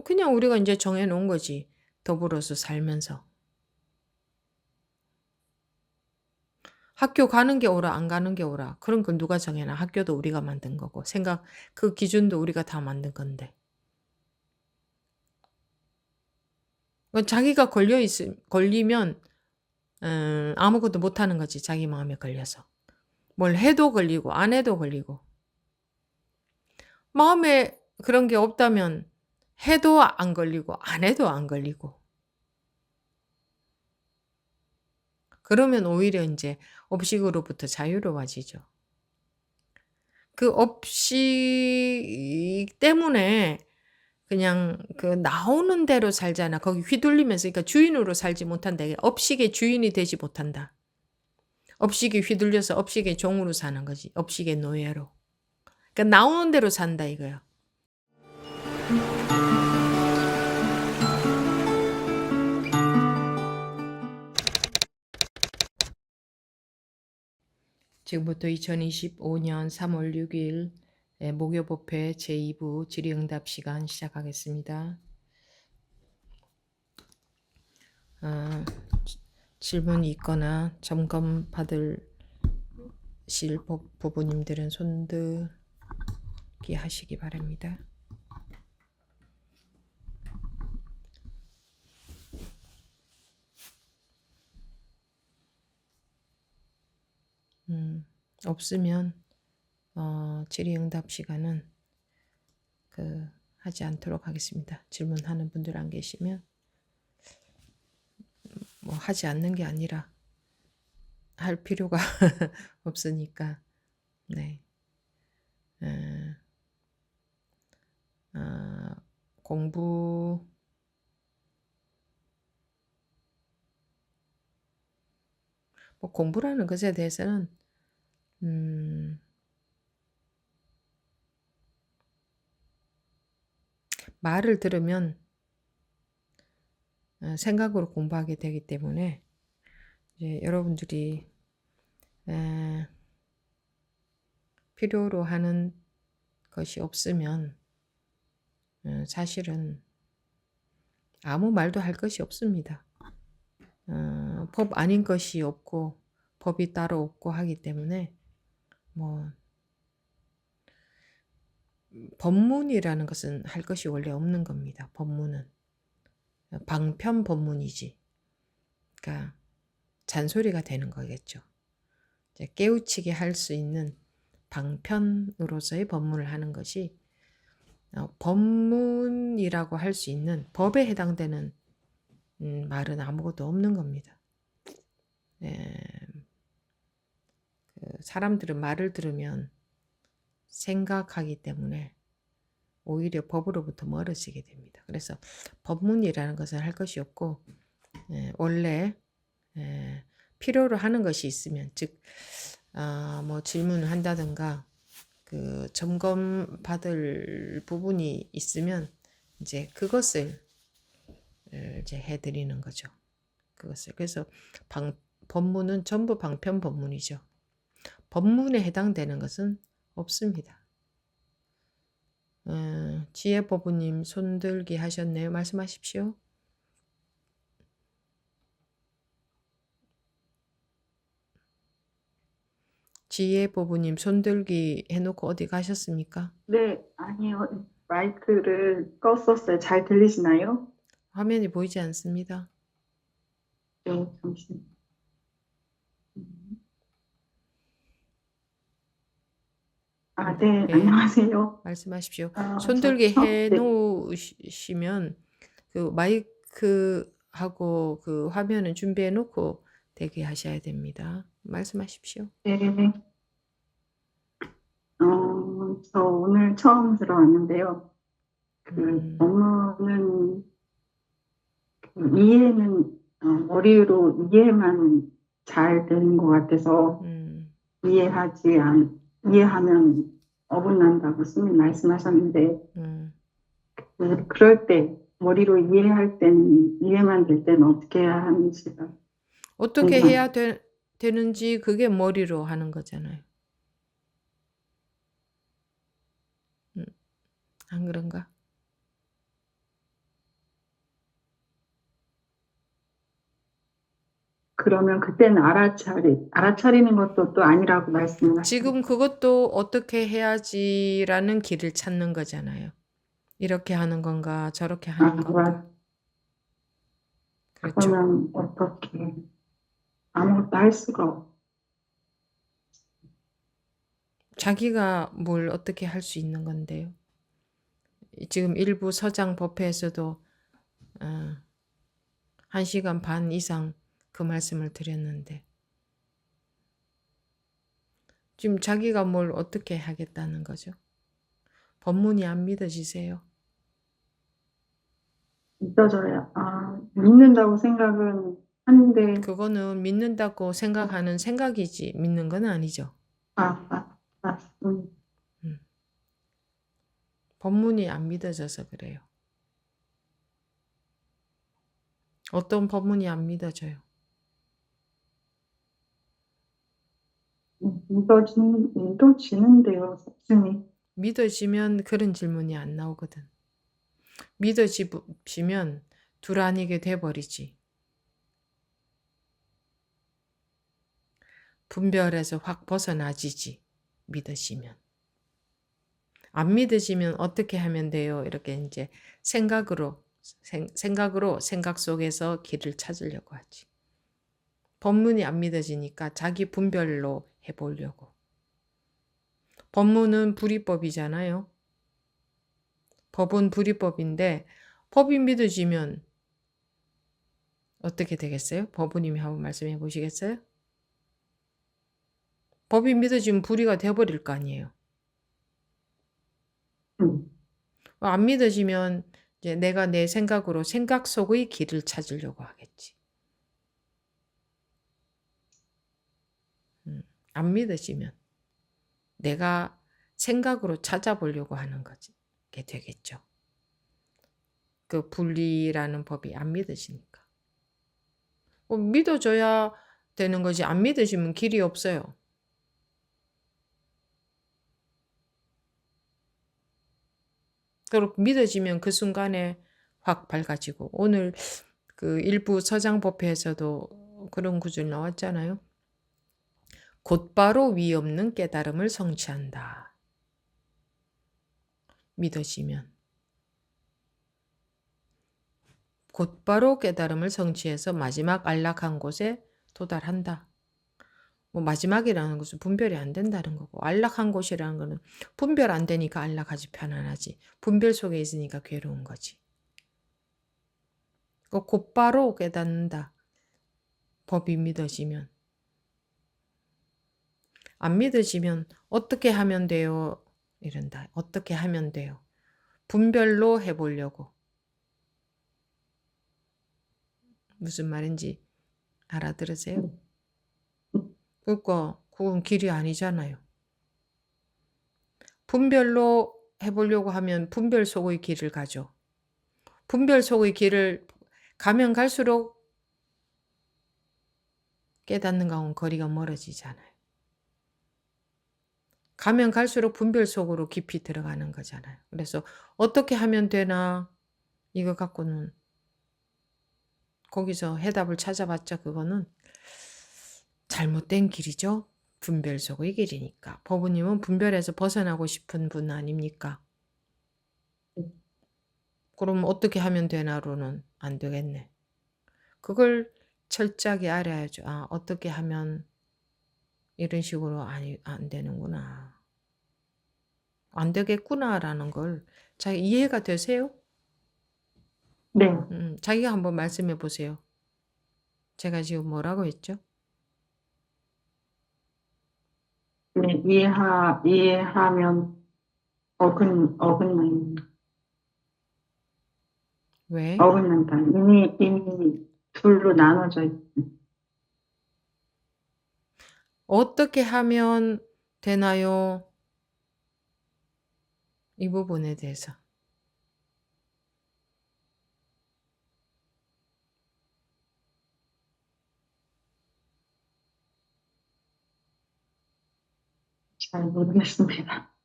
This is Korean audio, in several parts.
그냥 우리가 이제 정해 놓은 거지. 더불어서 살면서. 학교 가는 게 옳아, 안 가는 게 옳아. 그런 걸 누가 정해놔. 학교도 우리가 만든 거고. 그 기준도 우리가 다 만든 건데. 자기가 걸리면, 아무것도 못 하는 거지. 자기 마음에 걸려서. 뭘 해도 걸리고, 안 해도 걸리고. 마음에 그런 게 없다면, 해도 안 걸리고, 안 해도 안 걸리고. 그러면 오히려 이제 업식으로부터 자유로워지죠. 그 업식 때문에 그냥 그 나오는 대로 살잖아. 거기 휘둘리면서, 그러니까 주인으로 살지 못한다. 업식의 주인이 되지 못한다. 업식이 휘둘려서 업식의 종으로 사는 거지. 업식의 노예로. 그러니까 나오는 대로 산다 이거야. 지금부터 2025년 3월 6일 목요법회 제2부 질의응답 시간 시작하겠습니다. 질문이 있거나 점검 받으실 부부님들은 손들기 하시기 바랍니다. 없으면 질의응답 시간은 하지 않도록 하겠습니다. 질문하는 분들 안 계시면 뭐 하지 않는 게 아니라 할 필요가 없으니까. 네. 공부 뭐 공부라는 것에 대해서는 말을 들으면 생각으로 공부하게 되기 때문에 이제 여러분들이 필요로 하는 것이 없으면 사실은 아무 말도 할 것이 없습니다. 법 아닌 것이 없고 법이 따로 없고 하기 때문에 뭐 법문이라는 것은 할 것이 원래 없는 겁니다. 법문은 방편 법문이지. 그러니까 잔소리가 되는 거겠죠. 이제 깨우치게 할 수 있는 방편으로서의 법문을 하는 것이 법문이라고 할 수 있는 법에 해당되는 말은 아무것도 없는 겁니다. 사람들은 말을 들으면 생각하기 때문에 오히려 법으로부터 멀어지게 됩니다. 그래서 법문이라는 것은 할 것이 없고 원래 필요로 하는 것이 있으면 즉 뭐 질문을 한다든가 그 점검 받을 부분이 있으면 이제 그것을 이제 해드리는 거죠. 그것을 그래서 법문은 전부 방편 법문이죠. 법문에 해당되는 것은 없습니다. 지혜법부님 손들기 하셨네요. 말씀하십시오. 지혜법부님 손들기 해놓고 어디 가셨습니까? 네, 아니요. 마이크를 껐었어요. 잘 들리시나요? 화면이 보이지 않습니다. 네, 잠시만요. 음. 네, 예, 안녕하세요. 말씀하십시오. 저 손들기 네, 해놓으시면 그 마이크하고 그 화면은 준비해 놓고 대기하셔야 됩니다. 말씀하십시오. 네. 저 오늘 처음 들어왔는데요. 음, 업무는 이해는, 머리로 이해만 잘 되는 것 같아서 음, 이해하면 어긋난다고 스님 말씀하셨는데, 음. 그럴 때, 머리로 이해할 때는, 이해만 될 때는 어떻게 해야 하는지가 어떻게 궁금합니다. 해야 되는지 그게 머리로 하는 거잖아요. 음, 안 그런가? 그러면 그때는 알아차리는 것도 또 아니라고 말씀을 하시는 지금 그것도 어떻게 해야지라는 길을 찾는 거잖아요. 이렇게 하는 건가, 저렇게 하는 건가. 그렇죠. 그러면 어떻게 아무것도 할 수가 없. 자기가 뭘 어떻게 할 수 있는 건데요. 지금 일부 서장 법회에서도 1시간 반 이상 그 말씀을 드렸는데 지금 자기가 뭘 어떻게 하겠다는 거죠. 법문이 안 믿어지세요? 믿어져야 믿는다고 생각은 하는데 그거는 믿는다고 생각하는 생각이지 믿는 건 아니죠. 맞습니다. 음. 법문이 안 믿어져서 그래요. 어떤 법문이 안 믿어져요? 믿어지는데요, 사실은. 믿어지면 그런 질문이 안 나오거든. 믿어지면 둘 아니게 돼버리지. 분별에서 확 벗어나지지. 믿으시면. 안 믿으시면 어떻게 하면 돼요? 이렇게 이제 생각으로 생각 속에서 길을 찾으려고 하지. 법문이 안 믿어지니까 자기 분별로 해보려고. 법문은 불이법이잖아요. 법은 불이법인데 법이 믿어지면 어떻게 되겠어요? 법부님이 한번 말씀해 보시겠어요? 법이 믿어지면 불이가 돼버릴 거 아니에요. 안 믿어지면 이제 내가 내 생각으로 생각 속의 길을 찾으려고 하겠지. 안 믿어지면 내가 생각으로 찾아보려고 하는 거지. 게 되겠죠. 그 분리라는 법이 안 믿어지니까. 믿어줘야 되는 거지. 안 믿어지면 길이 없어요. 그리고 믿어지면 그 순간에 확 밝아지고 오늘 그 일부 서장법회에서도 그런 구절 나왔잖아요. 곧바로 위 없는 깨달음을 성취한다. 믿어지면. 곧바로 깨달음을 성취해서 마지막 안락한 곳에 도달한다. 뭐 마지막이라는 것은 분별이 안 된다는 거고 안락한 곳이라는 거는 분별 안 되니까 안락하지 편안하지. 분별 속에 있으니까 괴로운 거지. 곧바로 깨닫는다. 법이 믿어지면. 안 믿어지면 어떻게 하면 돼요? 이런다. 어떻게 하면 돼요? 분별로 해보려고. 무슨 말인지 알아들으세요? 그러니까 그건 길이 아니잖아요. 분별로 해보려고 하면 분별 속의 길을 가죠. 분별 속의 길을 가면 갈수록 깨닫는 것과는 거리가 멀어지잖아요. 가면 갈수록 분별 속으로 깊이 들어가는 거잖아요. 그래서 어떻게 하면 되나 이거 갖고는 거기서 해답을 찾아봤자 그거는 잘못된 길이죠. 분별 속의 길이니까. 법부님은 분별에서 벗어나고 싶은 분 아닙니까? 그럼 어떻게 하면 되나로는 안 되겠네. 그걸 철저하게 알아야죠. 어떻게 하면 이런 식으로 안 되는구나. 안 되겠구나라는 걸 자기 이해가 되세요? 네. 자기가 한번 말씀해 보세요. 제가 지금 뭐라고 했죠? 네, 이해하면 어긋난다. 왜? 어긋난다. 이미 둘로 나눠져 있. 어떻게 하면 되나요? 이 부분에 대해서. 잘 모르겠습니다.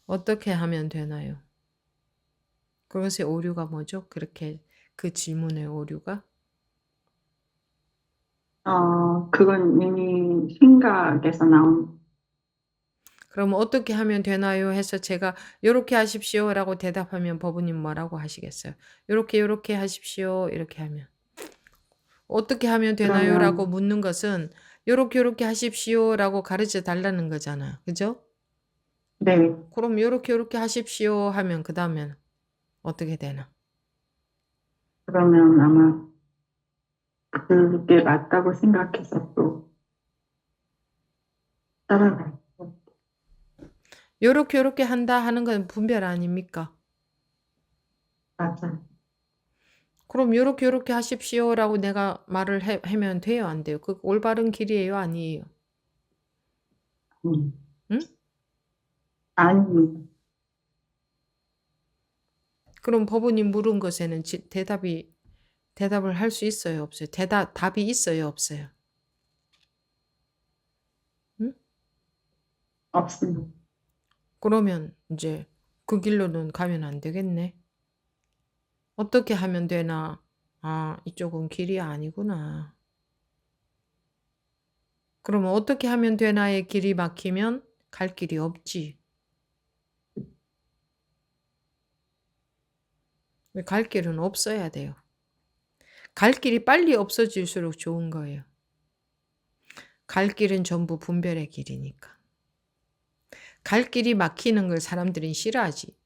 어떻게 하면 되나요? 그것의 오류가 뭐죠? 그렇게 그 질문의 오류가? 그건 이미 생각에서 나온, 그럼 어떻게 하면 되나요? 해서 제가 요렇게 하십시오라고 대답하면 법원님 뭐라고 하시겠어요? 요렇게 하십시오. 이렇게 하면. 어떻게 하면 되나요라고 그러면, 묻는 것은 요렇게 하십시오라고 가르쳐 달라는 거잖아요. 그죠? 네, 그럼 요렇게 하십시오 하면 그다음엔 어떻게 되나? 그러면 아마 그게 맞다고 생각해서 또 따라갈 거. 요렇게 한다 하는 건 분별 아닙니까? 맞아. 그럼 요렇게 하십시오라고 내가 말을 하면 돼요, 안 돼요? 그 올바른 길이에요, 아니에요? 음. 응? 아니, 그럼 법원이 물은 것에는 대답을 할 수 있어요, 없어요? 답이 있어요, 없어요? 응? 없습니다. 그러면 이제 그 길로는 가면 안 되겠네. 어떻게 하면 되나? 아, 이쪽은 길이 아니구나. 그러면 어떻게 하면 되나의 길이 막히면 갈 길이 없지. 갈 길은 없어야 돼요. 갈 길이 빨리 없어질수록 좋은 거예요. 갈 길은 전부 분별의 길이니까. 갈 길이 막히는 걸 사람들은 싫어하지.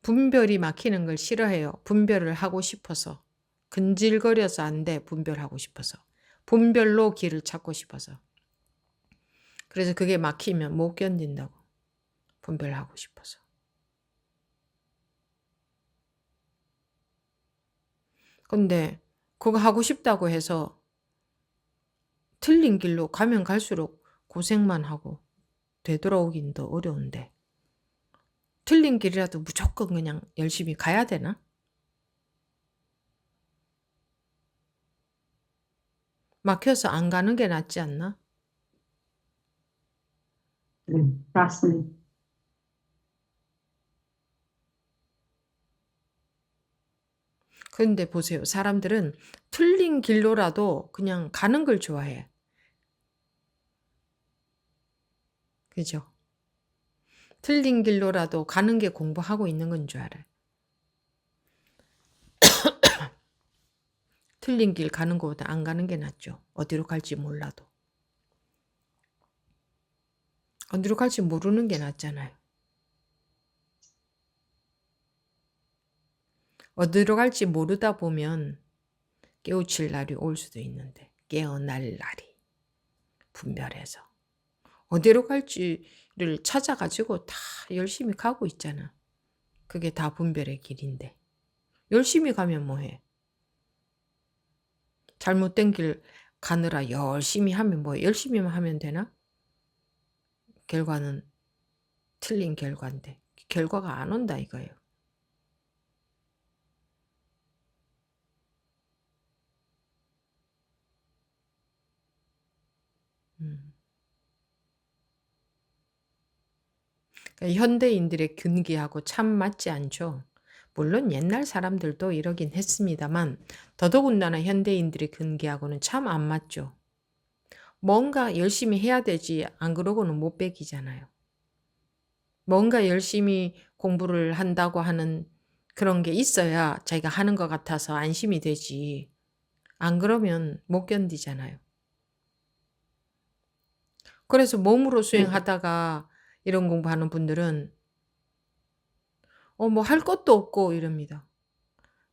분별이 막히는 걸 싫어해요. 분별을 하고 싶어서. 근질거려서 안 돼. 분별하고 싶어서. 분별로 길을 찾고 싶어서. 그래서 그게 막히면 못 견딘다고. 분별하고 싶어서. 근데 그거 하고 싶다고 해서 틀린 길로 가면 갈수록 고생만 하고 되돌아오긴 더 어려운데. 틀린 길이라도 무조건 그냥 열심히 가야 되나? 막혀서 안 가는 게 낫지 않나? 네, 맞습니다. 그런데 보세요. 사람들은 틀린 길로라도 그냥 가는 걸 좋아해. 그죠? 틀린 길로라도 가는 게 공부하고 있는 건 줄 알아요. 틀린 길 가는 것보다 안 가는 게 낫죠. 어디로 갈지 몰라도. 어디로 갈지 모르는 게 낫잖아요. 어디로 갈지 모르다 보면 깨우칠 날이 올 수도 있는데 깨어날 날이 분별해서 어디로 갈지를 찾아가지고 다 열심히 가고 있잖아. 그게 다 분별의 길인데 열심히 가면 뭐해? 잘못된 길 가느라 열심히 하면 뭐해? 열심히만 하면 되나? 결과는 틀린 결과인데 결과가 안 온다 이거예요. 음. 그러니까 현대인들의 근기하고 참 맞지 않죠. 물론 옛날 사람들도 이러긴 했습니다만 더더군다나 현대인들의 근기하고는 참 안 맞죠. 뭔가 열심히 해야 되지 안 그러고는 못 배기잖아요. 뭔가 열심히 공부를 한다고 하는 그런 게 있어야 자기가 하는 것 같아서 안심이 되지. 안 그러면 못 견디잖아요. 그래서 몸으로 네, 수행하다가 이런 공부하는 분들은 뭐 할 것도 없고 이럽니다.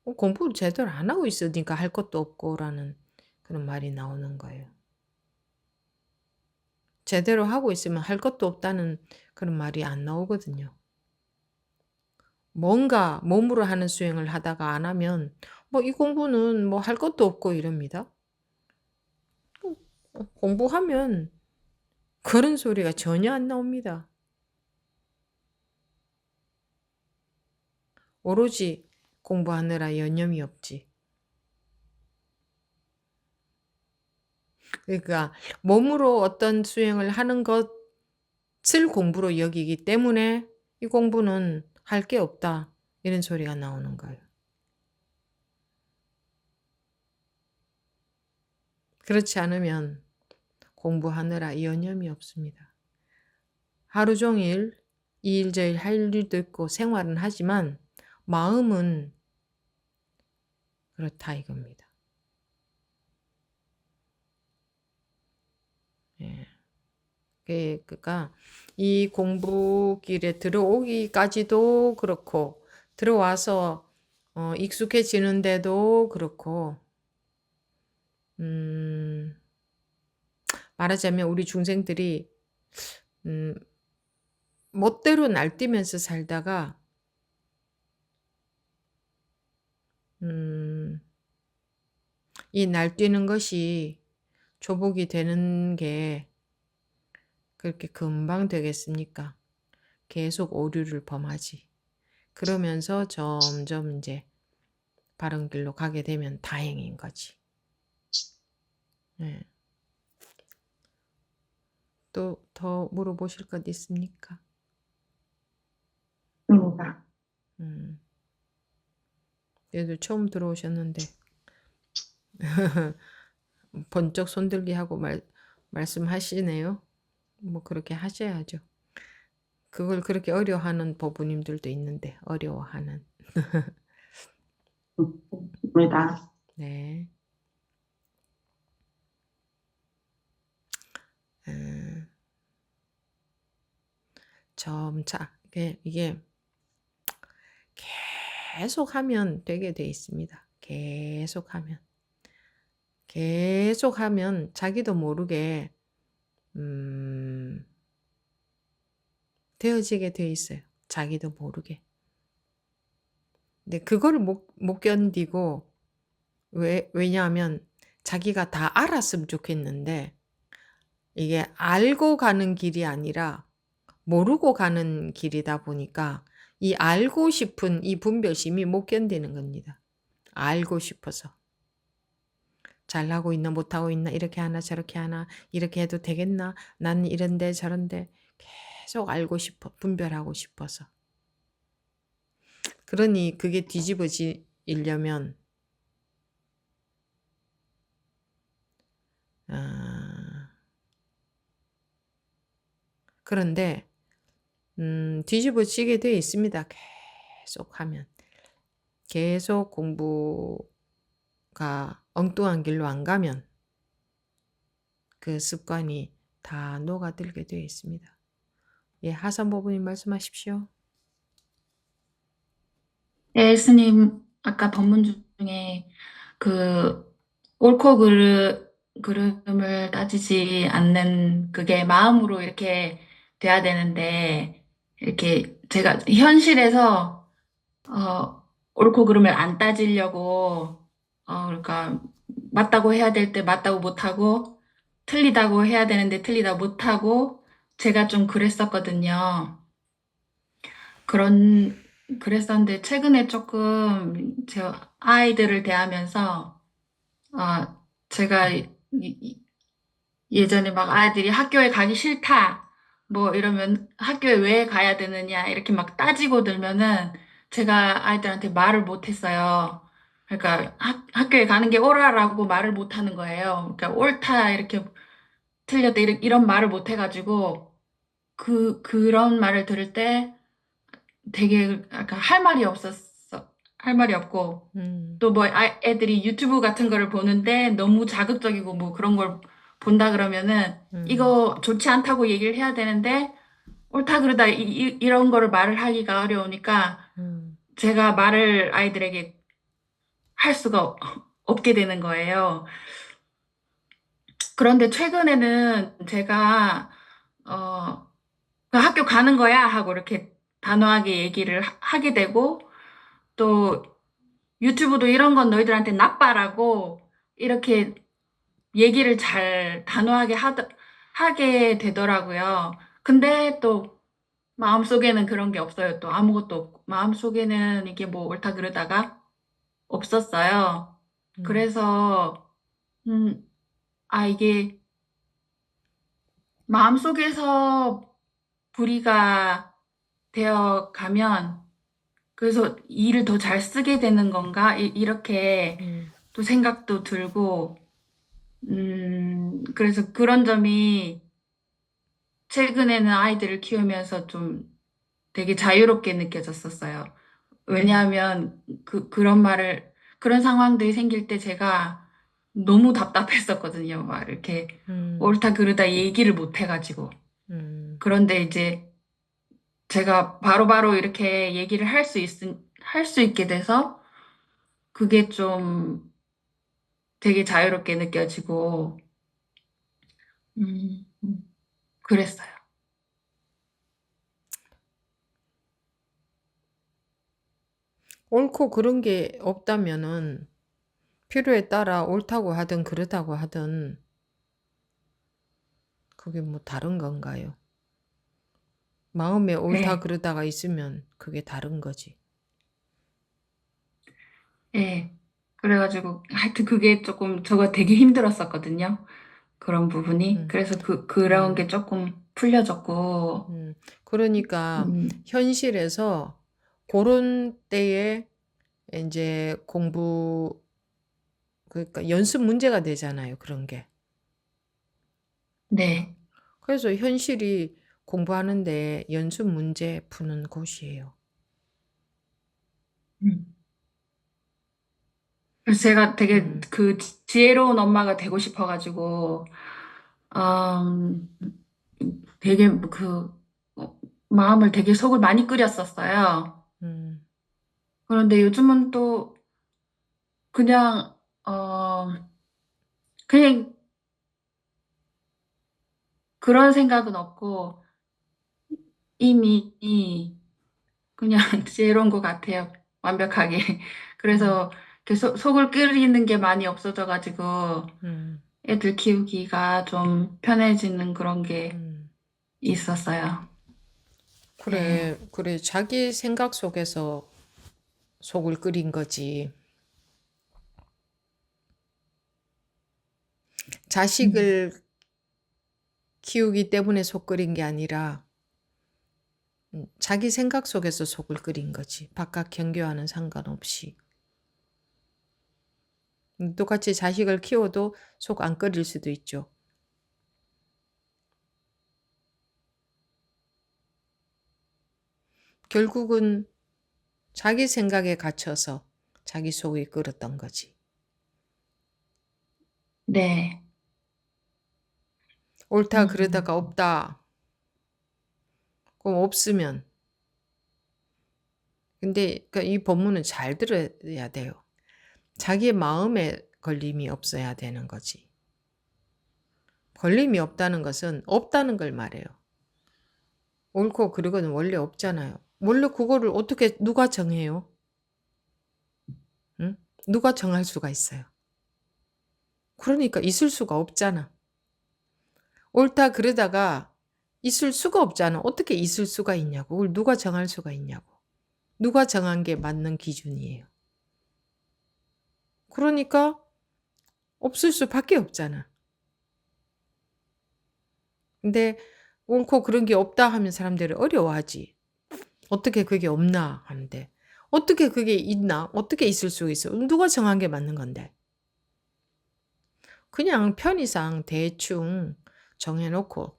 공부를 제대로 안 하고 있으니까 할 것도 없고라는 그런 말이 나오는 거예요. 제대로 하고 있으면 할 것도 없다는 그런 말이 안 나오거든요. 뭔가 몸으로 하는 수행을 하다가 안 하면 뭐 이 공부는 뭐 할 것도 없고 이럽니다. 공부하면 그런 소리가 전혀 안 나옵니다. 오로지 공부하느라 여념이 없지. 그러니까 몸으로 어떤 수행을 하는 것을 공부로 여기기 때문에 이 공부는 할 게 없다. 이런 소리가 나오는 거예요. 그렇지 않으면 공부하느라 여념이 없습니다. 하루 종일 이 일 저 일 할 일도 있고 생활은 하지만 마음은 그렇다 이겁니다. 예. 그러니까 이 공부길에 들어오기까지도 그렇고 들어와서 익숙해지는데도 그렇고 음, 말하자면 우리 중생들이 음, 멋대로 날뛰면서 살다가 음, 이 날뛰는 것이 조복이 되는 게 그렇게 금방 되겠습니까? 계속 오류를 범하지. 그러면서 점점 이제 바른 길로 가게 되면 다행인 거지. 네. 또 더 물어보실 것 있습니까? 입니다. 음, 얘도 처음 들어오셨는데 번쩍 손들기 하고 말씀하시네요. 뭐 그렇게 하셔야죠. 그걸 그렇게 어려워하는 법부님들도 있는데 어려워하는. 입니다. 네. 음, 점차 이게 계속하면 되게 돼 있습니다. 계속하면 자기도 모르게 되어지게 돼 있어요. 자기도 모르게. 근데 그거를 못 견디고 왜냐하면 자기가 다 알았으면 좋겠는데 이게 알고 가는 길이 아니라 모르고 가는 길이다 보니까 이 알고 싶은 이 분별심이 못 견디는 겁니다. 알고 싶어서. 잘하고 있나 못하고 있나 이렇게 하나 저렇게 하나 이렇게 해도 되겠나 나는 이런데 저런데 계속 알고 싶어 분별하고 싶어서. 그러니 그게 뒤집어지려면 아, 그런데 뒤집어지게 되어 있습니다. 계속 하면. 계속 공부가 엉뚱한 길로 안 가면 그 습관이 다 녹아들게 되어 있습니다. 예, 하산법부님 말씀하십시오. 네, 스님, 아까 법문 중에 그 옳고 그름을 따지지 않는 그게 마음으로 이렇게 돼야 되는데, 이렇게 제가 현실에서, 옳고 그름을 안 따지려고, 그러니까 맞다고 해야 될 때 맞다고 못하고, 틀리다고 해야 되는데 틀리다 못하고, 제가 좀 그랬었거든요. 그런, 그랬었는데, 최근에 조금, 제 아이들을 대하면서, 제가 예전에 막 아이들이 학교에 가기 싫다, 뭐 이러면 학교에 왜 가야 되느냐, 이렇게 막 따지고 들면은, 제가 아이들한테 말을 못 했어요. 그러니까 학교에 가는 게 옳아라고 말을 못 하는 거예요. 그러니까 옳다, 이렇게 틀렸다, 이런 말을 못 해가지고, 그런 말을 들을 때, 되게 약간 할 말이 없었어. 할 말이 없고 음, 또 뭐 애들이 유튜브 같은 거를 보는데 너무 자극적이고 뭐 그런 걸 본다 그러면은 음, 이거 좋지 않다고 얘기를 해야 되는데 옳다 그르다 이런 거를 말을 하기가 어려우니까 음, 제가 말을 아이들에게 할 수가 없게 되는 거예요. 그런데 최근에는 제가 어, 그 학교 가는 거야 하고 이렇게 단호하게 얘기를 하게 되고 또 유튜브도 이런 건 너희들한테 나빠라고 이렇게 얘기를 잘 단호하게 하게 되더라고요. 근데 또 마음속에는 그런 게 없어요. 또 아무것도 없고. 마음속에는 이게 뭐 옳다 그러다가 없었어요. 음, 그래서, 이게 마음속에서 불의가 되어 가면 그래서 일을 더 잘 쓰게 되는 건가? 이렇게 음, 또 생각도 들고, 그래서 그런 점이 최근에는 아이들을 키우면서 좀 되게 자유롭게 느껴졌었어요. 왜냐하면 그런 상황들이 생길 때 제가 너무 답답했었거든요. 막 이렇게 음, 옳다 그르다 얘기를 못 해가지고. 음. 그런데 이제 제가 바로바로 이렇게 얘기를 할 수 있게 돼서 그게 좀 되게 자유롭게 느껴지고, 그랬어요. 옳고 그른 게 없다면은 필요에 따라 옳다고 하든 그르다고 하든 그게 뭐 다른 건가요? 마음에 옳다 네, 그르다가 있으면 그게 다른 거지. 예. 그래가지고 하여튼 그게 조금 저가 되게 힘들었었거든요. 그런 부분이. 음, 그래서 그런 음, 게 조금 풀려졌고, 그러니까 음, 현실에서 그런 때에 이제 그러니까 연습 문제가 되잖아요. 그런 게. 네. 그래서 현실이 공부하는데 연습 문제 푸는 곳이에요. 음. 그래서 제가 되게 음, 그 지혜로운 엄마가 되고 싶어가지고, 음, 되게 어, 마음을 되게 속을 많이 끓였었어요. 음, 그런데 요즘은 또 그냥, 어, 그냥 그런 생각은 없고, 이미 그냥 지혜로운 것 같아요. 완벽하게. 음, 그래서 이렇게 속을 끓이는 게 많이 없어져가지고 음, 애들 키우기가 좀 편해지는 그런 게 음. 있었어요. 네. 그래, 그래. 자기 생각 속에서 속을 끓인 거지. 음. 자식을 키우기 때문에 속 끓인 게 아니라 자기 생각 속에서 속을 끓인 거지. 바깥 경계와는 상관없이. 똑같이 자식을 키워도 속 안 끓일 수도 있죠. 결국은 자기 생각에 갇혀서 자기 속이 끓었던 거지. 네. 옳다 음. 그러다가 없다. 그럼 없으면. 근데 그러니까 이 본문은 잘 들어야 돼요. 자기의 마음에 걸림이 없어야 되는 거지. 걸림이 없다는 것은 없다는 걸 말해요. 옳고 그르고는 원래 없잖아요. 원래 그거를 어떻게 누가 정해요? 응? 누가 정할 수가 있어요? 그러니까 있을 수가 없잖아. 옳다 그러다가 있을 수가 없잖아. 어떻게 있을 수가 있냐고. 그걸 누가 정할 수가 있냐고. 누가 정한 게 맞는 기준이에요. 그러니까 없을 수밖에 없잖아. 근데 옳고 그런 게 없다 하면 사람들이 어려워하지. 어떻게 그게 없나 하는데. 어떻게 그게 있나? 어떻게 있을 수 있어? 누가 정한 게 맞는 건데. 그냥 편의상 대충 정해놓고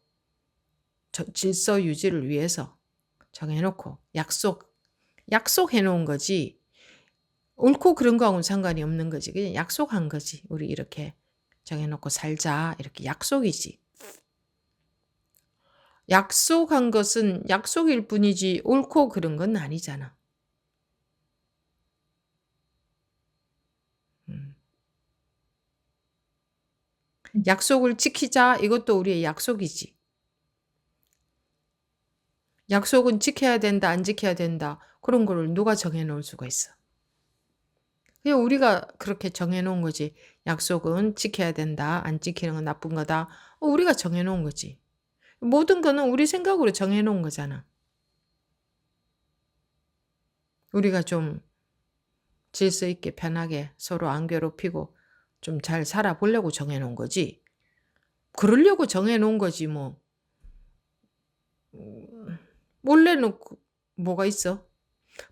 질서 유지를 위해서 정해놓고 약속해 놓은 거지. 옳고 그른 거하고는 상관이 없는 거지. 그냥 약속한 거지. 우리 이렇게 정해놓고 살자. 이렇게 약속이지. 약속한 것은 약속일 뿐이지 옳고 그른 건 아니잖아. 음. 약속을 지키자. 이것도 우리의 약속이지. 약속은 지켜야 된다, 안 지켜야 된다. 그런 거를 누가 정해놓을 수가 있어. 그냥 우리가 그렇게 정해놓은 거지. 약속은 지켜야 된다, 안 지키는 건 나쁜 거다. 우리가 정해놓은 거지. 모든 거는 우리 생각으로 정해놓은 거잖아. 우리가 좀 질서 있게 편하게 서로 안 괴롭히고 좀 잘 살아보려고 정해놓은 거지. 그러려고 정해놓은 거지 뭐. 몰래 놓고 뭐가 있어?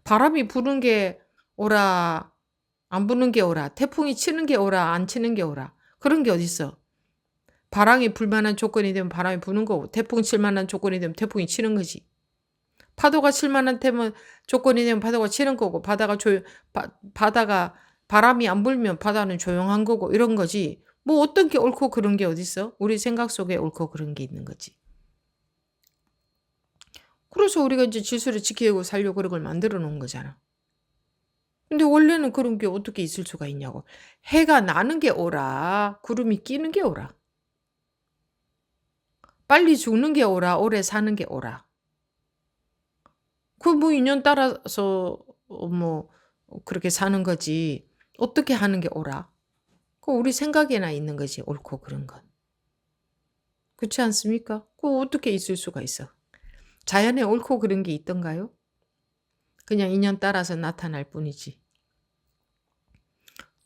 바람이 부는 게 오라, 안 부는 게 오라, 태풍이 치는 게 오라, 안 치는 게 오라. 그런 게 어딨어. 바람이 불 만한 조건이 되면 바람이 부는 거고, 태풍 칠 만한 조건이 되면 태풍이 치는 거지. 파도가 칠 만한 조건이 되면 파도가 치는 거고, 바다가 바람이 안 불면 바다는 조용한 거고, 이런 거지. 뭐 어떤 게 옳고 그런 게 어딨어? 우리 생각 속에 옳고 그런 게 있는 거지. 그래서 우리가 이제 질서를 지키고 살려고 그런 걸 만들어 놓은 거잖아. 근데 원래는 그런 게 어떻게 있을 수가 있냐고. 해가 나는 게 오라, 구름이 끼는 게 오라. 빨리 죽는 게 오라, 오래 사는 게 오라. 그 뭐 인연 따라서 뭐 그렇게 사는 거지. 어떻게 하는 게 오라? 그 우리 생각에나 있는 거지, 옳고 그런 건. 그렇지 않습니까? 그 어떻게 있을 수가 있어? 자연에 옳고 그런 게 있던가요? 그냥 인연 따라서 나타날 뿐이지.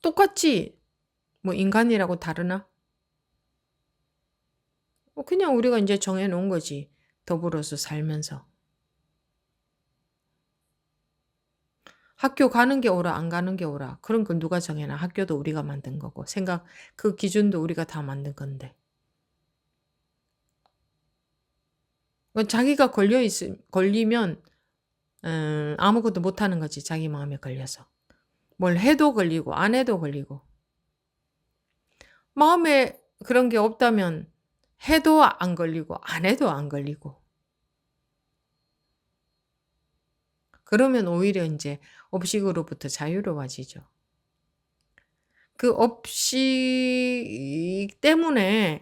똑같지? 뭐 인간이라고 다르나? 그냥 우리가 이제 정해놓은 거지. 더불어서 살면서. 학교 가는 게 옳아, 안 가는 게 옳아. 그런 걸 누가 정해놔? 학교도 우리가 만든 거고, 그 기준도 우리가 다 만든 건데. 자기가 걸리면, 아무것도 못 하는 거지. 자기 마음에 걸려서. 뭘 해도 걸리고, 안 해도 걸리고. 마음에 그런 게 없다면, 해도 안 걸리고, 안 해도 안 걸리고. 그러면 오히려 이제 업식으로부터 자유로워지죠. 그 업식 때문에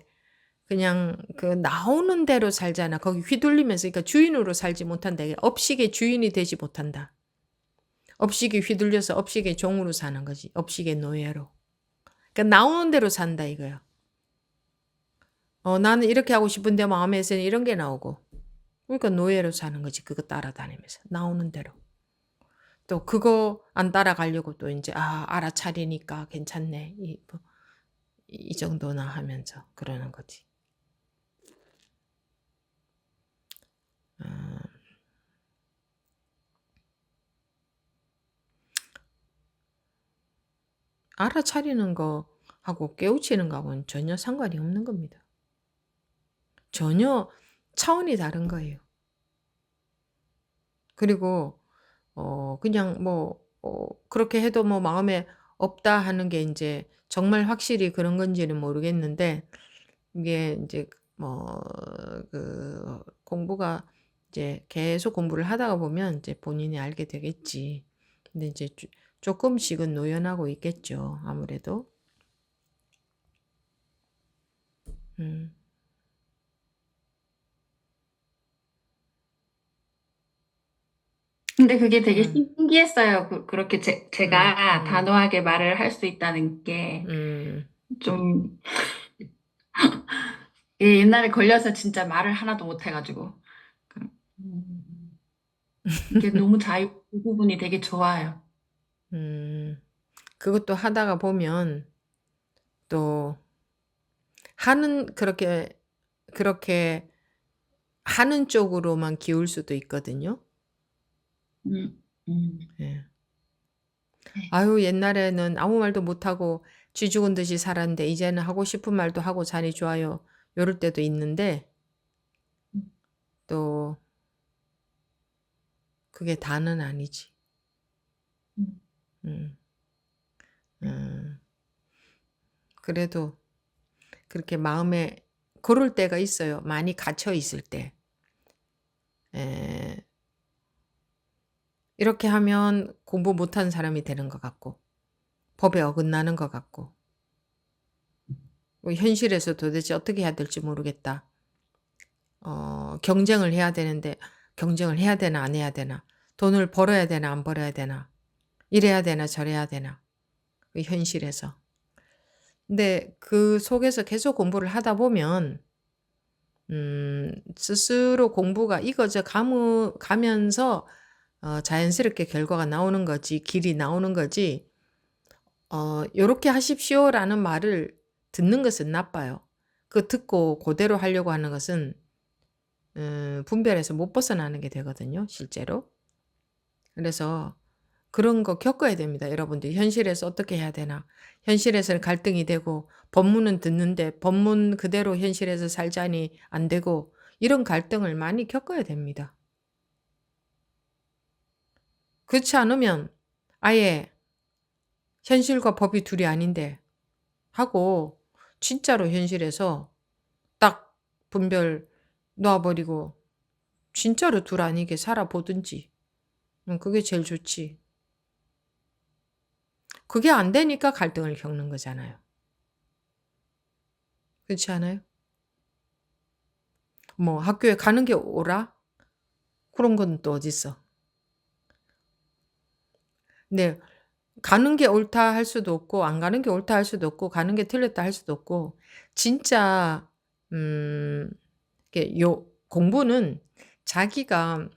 그냥 그 나오는 대로 살잖아. 거기 휘둘리면서, 그러니까 주인으로 살지 못한다. 업식의 주인이 되지 못한다. 업식이 휘둘려서 업식의 종으로 사는 거지. 업식의 노예로. 그러니까 나오는 대로 산다 이거야. 나는 이렇게 하고 싶은데 마음에서는 이런 게 나오고. 그러니까 노예로 사는 거지. 그거 따라다니면서. 나오는 대로. 또 그거 안 따라가려고 또 이제 알아차리니까 괜찮네. 이 정도나 하면서 그러는 거지. 어, 알아차리는 거하고 깨우치는 거하고는 전혀 상관이 없는 겁니다. 전혀 차원이 다른 거예요. 그리고 그냥 그렇게 해도 뭐 마음에 없다 하는 게 이제 정말 확실히 그런 건지는 모르겠는데, 이게 이제 공부가 이제 계속 공부를 하다가 보면 이제 본인이 알게 되겠지. 근데 이제 조금씩은 노연하고 있겠죠. 아무래도. 음. 근데 그게 되게 음. 신기했어요. 그렇게 제가 음. 단호하게 말을 할 수 있다는 게 음. 좀, 옛날에 걸려서 진짜 말을 하나도 못 해가지고. 음, 이게 너무 그 부분이 되게 좋아요. 그것도 하다가 보면 또 그렇게 하는 쪽으로만 기울 수도 있거든요. 음, 음, 예. 네. 아유, 옛날에는 아무 말도 못하고 쥐 죽은 듯이 살았는데 이제는 하고 싶은 말도 하고 자니 좋아요. 요럴 때도 있는데 또 그게 다는 아니지. 음, 음, 음. 그래도 그렇게 마음에 그럴 때가 있어요. 많이 갇혀 있을 때. 에, 이렇게 하면 공부 못한 사람이 되는 것 같고, 법에 어긋나는 것 같고, 현실에서 도대체 어떻게 해야 될지 모르겠다. 경쟁을 해야 되는데, 경쟁을 해야 되나, 안 해야 되나, 돈을 벌어야 되나, 안 벌어야 되나, 이래야 되나, 저래야 되나, 그 현실에서. 근데 그 속에서 계속 공부를 하다 보면, 스스로 공부가 익어져 가면서 자연스럽게 결과가 나오는 거지, 길이 나오는 거지, 요렇게 하십시오라는 말을 듣는 것은 나빠요. 그 듣고 그대로 하려고 하는 것은 분별해서 못 벗어나는 게 되거든요, 실제로. 그래서 그런 거 겪어야 됩니다. 여러분들 현실에서 어떻게 해야 되나? 현실에서는 갈등이 되고 법문은 듣는데 법문 그대로 현실에서 살자니 안 되고 이런 갈등을 많이 겪어야 됩니다. 그렇지 않으면 아예 현실과 법이 둘이 아닌데 하고 진짜로 현실에서 딱 분별 놔버리고 진짜로 둘 아니게 살아보든지 그게 제일 좋지. 그게 안 되니까 갈등을 겪는 거잖아요. 그렇지 않아요? 뭐 학교에 가는 게 옳아? 그런 건 또 어딨어. 근데 가는 게 옳다 할 수도 없고 안 가는 게 옳다 할 수도 없고 가는 게 틀렸다 할 수도 없고 진짜 이게 공부는 자기가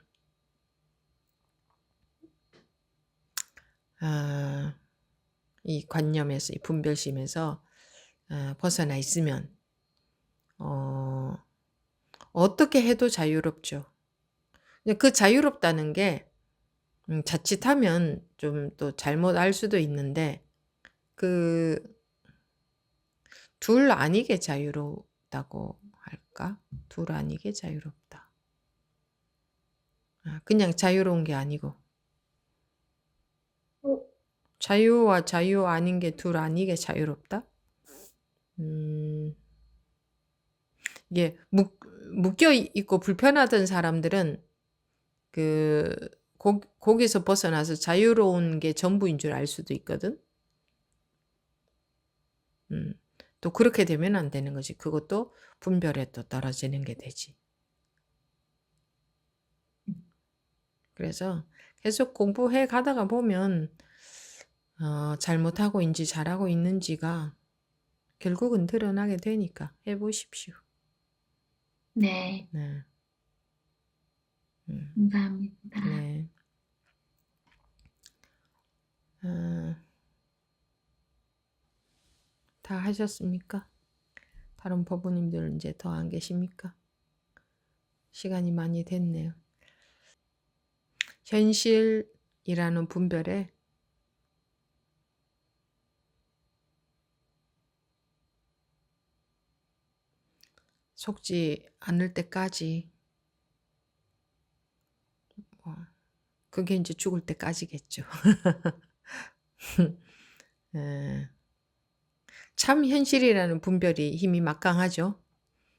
이 관념에서 이 분별심에서 벗어나 있으면 어떻게 해도 자유롭죠. 근데 그 자유롭다는 게 자칫하면 좀 또 잘못 알 수도 있는데 그 둘 아니게 자유롭다고 할까? 둘 아니게 자유롭다. 그냥 자유로운 게 아니고 자유와 자유 아닌 게 둘 아니게 자유롭다? 이게 묶여 있고 불편하던 사람들은 거기서 벗어나서 자유로운 게 전부인 줄 알 수도 있거든. 또 그렇게 되면 안 되는 거지. 그것도 분별에 또 떨어지는 게 되지. 그래서 계속 공부해 가다가 보면 잘못하고 있는지 잘하고 있는지가 결국은 드러나게 되니까 해보십시오. 네, 네. 감사합니다. 네. 다 하셨습니까? 다른 법부님들 이제 더 안 계십니까? 시간이 많이 됐네요. 현실이라는 분별에 속지 않을 때까지 그게 이제 죽을 때까지겠죠. 참 현실이라는 분별이 힘이 막강하죠.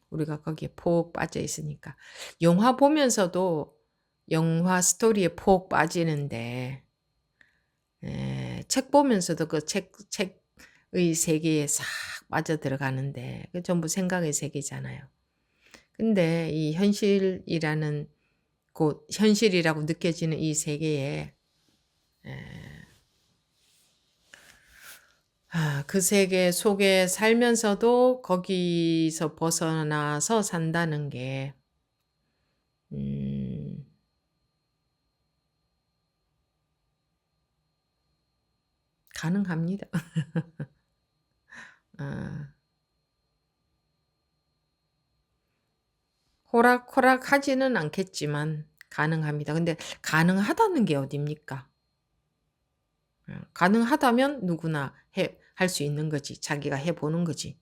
우리가 거기에 폭 빠져 있으니까. 영화 보면서도 영화 스토리에 폭 빠지는데 책 보면서도 그 책의 세계에 싹 빠져 들어가는데 그 전부 생각의 세계잖아요. 근데 이 현실이라는 곧 현실이라고 느껴지는 이 세계에 그 세계 속에 살면서도 거기서 벗어나서 산다는 게 가능합니다. 호락호락 하지는 않겠지만 가능합니다. 근데 가능하다는 게 어딥니까? 가능하다면 누구나 할 수 있는 거지. 자기가 해보는 거지.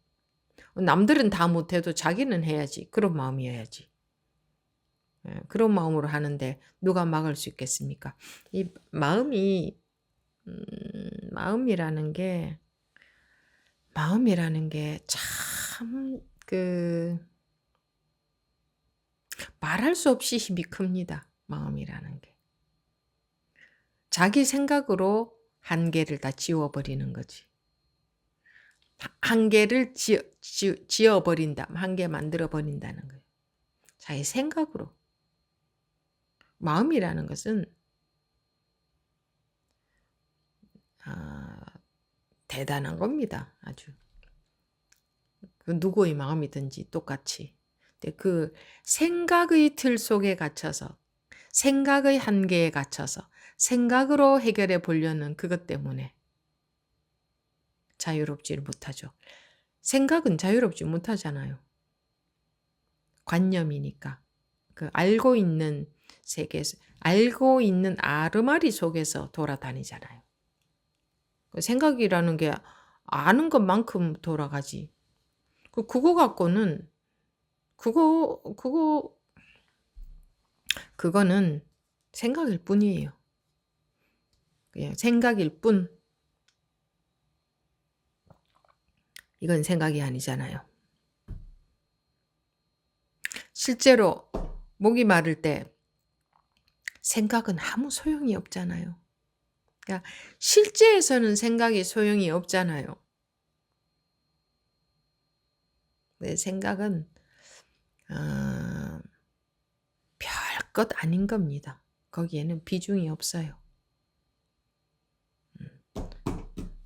남들은 다 못해도 자기는 해야지. 그런 마음이어야지. 그런 마음으로 하는데 누가 막을 수 있겠습니까? 이 마음이라는 게 참 말할 수 없이 힘이 큽니다. 마음이라는 게. 자기 생각으로 한계를 다 지워버리는 거지. 한계를 지어버린다. 한계 만들어버린다는 거예요. 자기 생각으로. 마음이라는 것은 대단한 겁니다. 아주. 그 누구의 마음이든지 똑같이. 근데 그 생각의 틀 속에 갇혀서 생각의 한계에 갇혀서 생각으로 해결해 보려는 그것 때문에 자유롭지를 못하죠. 생각은 자유롭지 못하잖아요. 관념이니까. 그 알고 있는 세계에서 알고 있는 아르마리 속에서 돌아다니잖아요. 그 생각이라는 게 아는 것만큼 돌아가지. 그거 갖고는 그거는 생각일 뿐이에요. 그냥 생각일 뿐. 이건 생각이 아니잖아요. 실제로 목이 마를 때 생각은 아무 소용이 없잖아요. 그러니까 실제에서는 생각이 소용이 없잖아요. 내 생각은 별것 아닌 겁니다. 거기에는 비중이 없어요.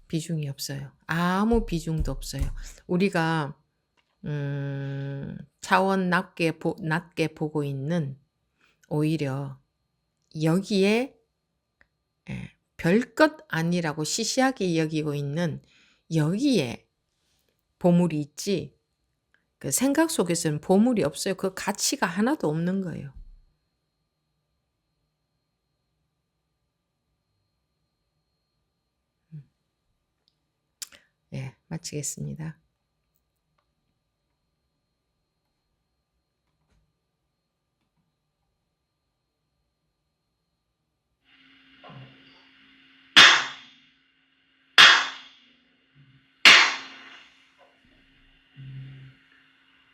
비중이 없어요. 아무 비중도 없어요. 우리가 차원 낮게 보고 있는 오히려 여기에 별것 아니라고 시시하게 여기고 있는 여기에 보물이 있지. 그 생각 속에서는 보물이 없어요. 그 가치가 하나도 없는 거예요. 예, 마치겠습니다.